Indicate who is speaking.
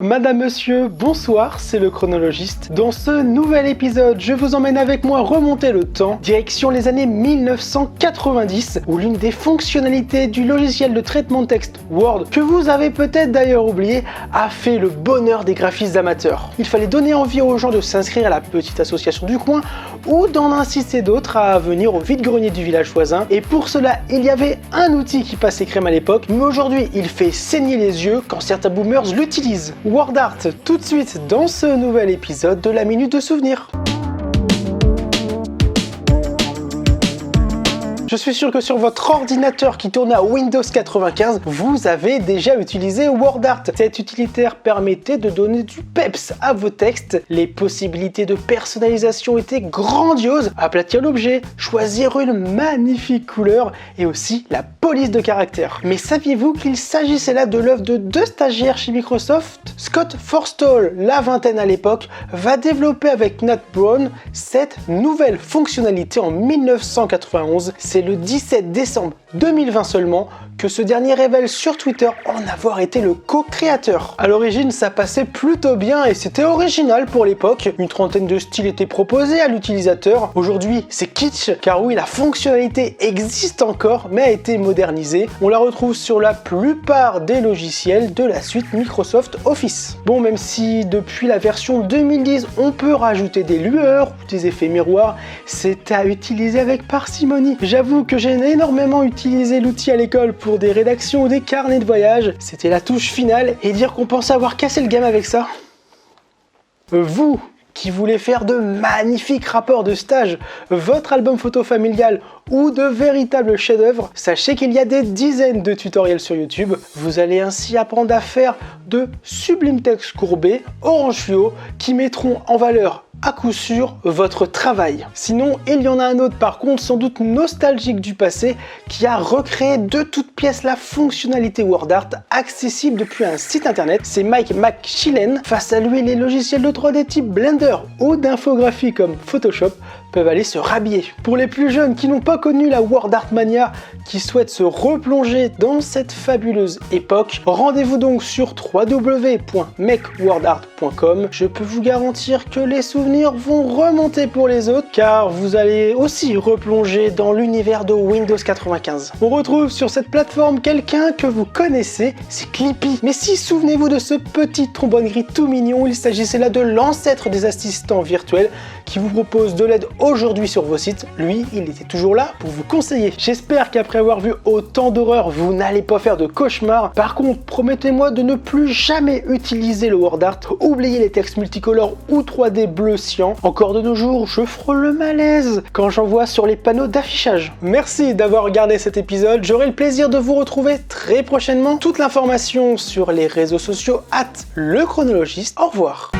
Speaker 1: Madame, monsieur, bonsoir, c'est le chronologiste. Dans ce nouvel épisode, je vous emmène avec moi remonter le temps, direction les années 1990, où l'une des fonctionnalités du logiciel de traitement de texte Word, que vous avez peut-être d'ailleurs oublié, a fait le bonheur des graphistes amateurs. Il fallait donner envie aux gens de s'inscrire à la petite association du coin, ou d'en inciter d'autres à venir au vide-grenier du village voisin, et pour cela, il y avait un outil qui passait crème à l'époque, mais aujourd'hui, il fait saigner les yeux quand certains boomers l'utilisent. WordArt, tout de suite dans ce nouvel épisode de la Minute de Souvenir. Je suis sûr que sur votre ordinateur qui tourne à Windows 95, vous avez déjà utilisé WordArt. Cet utilitaire permettait de donner du peps à vos textes. Les possibilités de personnalisation étaient grandioses. Aplatir l'objet, choisir une magnifique couleur et aussi la police de caractère. Mais saviez-vous qu'il s'agissait là de l'œuvre de deux stagiaires chez Microsoft? Scott Forstall, la vingtaine à l'époque, va développer avec Nat Brown cette nouvelle fonctionnalité en 1991. C'est le 17 décembre 2020 seulement que ce dernier révèle sur Twitter en avoir été le co-créateur. À l'origine, ça passait plutôt bien et c'était original pour l'époque. Une trentaine de styles étaient proposés à l'utilisateur. Aujourd'hui, c'est kitsch, car oui, la fonctionnalité existe encore, mais a été modernisée. On la retrouve sur la plupart des logiciels de la suite Microsoft Office. Bon, même si depuis la version 2010, on peut rajouter des lueurs ou des effets miroirs, c'est à utiliser avec parcimonie. J'avoue que j'ai énormément utilisé l'outil à l'école pour des rédactions ou des carnets de voyage. C'était la touche finale et dire qu'on pensait avoir cassé le game avec ça. Vous qui voulez faire de magnifiques rapports de stage, votre album photo familial ou de véritables chefs-d'œuvre, sachez qu'il y a des dizaines de tutoriels sur YouTube. Vous allez ainsi apprendre à faire de sublimes textes courbés, orange fluo, qui mettront en valeur à coup sûr votre travail. Sinon, il y en a un autre par contre, sans doute nostalgique du passé, qui a recréé de toutes pièces la fonctionnalité WordArt accessible depuis un site internet. C'est Mike McChillen. Face à lui, les logiciels de 3D type Blender ou d'infographie comme Photoshop peuvent aller se rhabiller. Pour les plus jeunes qui n'ont pas connu la WordArt Mania, qui souhaitent se replonger dans cette fabuleuse époque, rendez-vous donc sur www.macwordart.com. Je peux vous garantir que les souvenirs vont remonter pour les autres, car vous allez aussi replonger dans l'univers de Windows 95. On retrouve sur cette plateforme quelqu'un que vous connaissez, c'est Clippy. Mais si, souvenez-vous de ce petit trombone gris tout mignon, il s'agissait là de l'ancêtre des assistants virtuels qui vous propose de l'aide aujourd'hui sur vos sites. Lui, il était toujours là pour vous conseiller. J'espère qu'après avoir vu autant d'horreurs, vous n'allez pas faire de cauchemars. Par contre, promettez-moi de ne plus jamais utiliser le WordArt. Oubliez les textes multicolores ou 3D bleu cyan. Encore de nos jours, je frôle le malaise quand j'en vois sur les panneaux d'affichage. Merci d'avoir regardé cet épisode. J'aurai le plaisir de vous retrouver très prochainement. Toute l'information sur les réseaux sociaux @lechronologiste. Au revoir.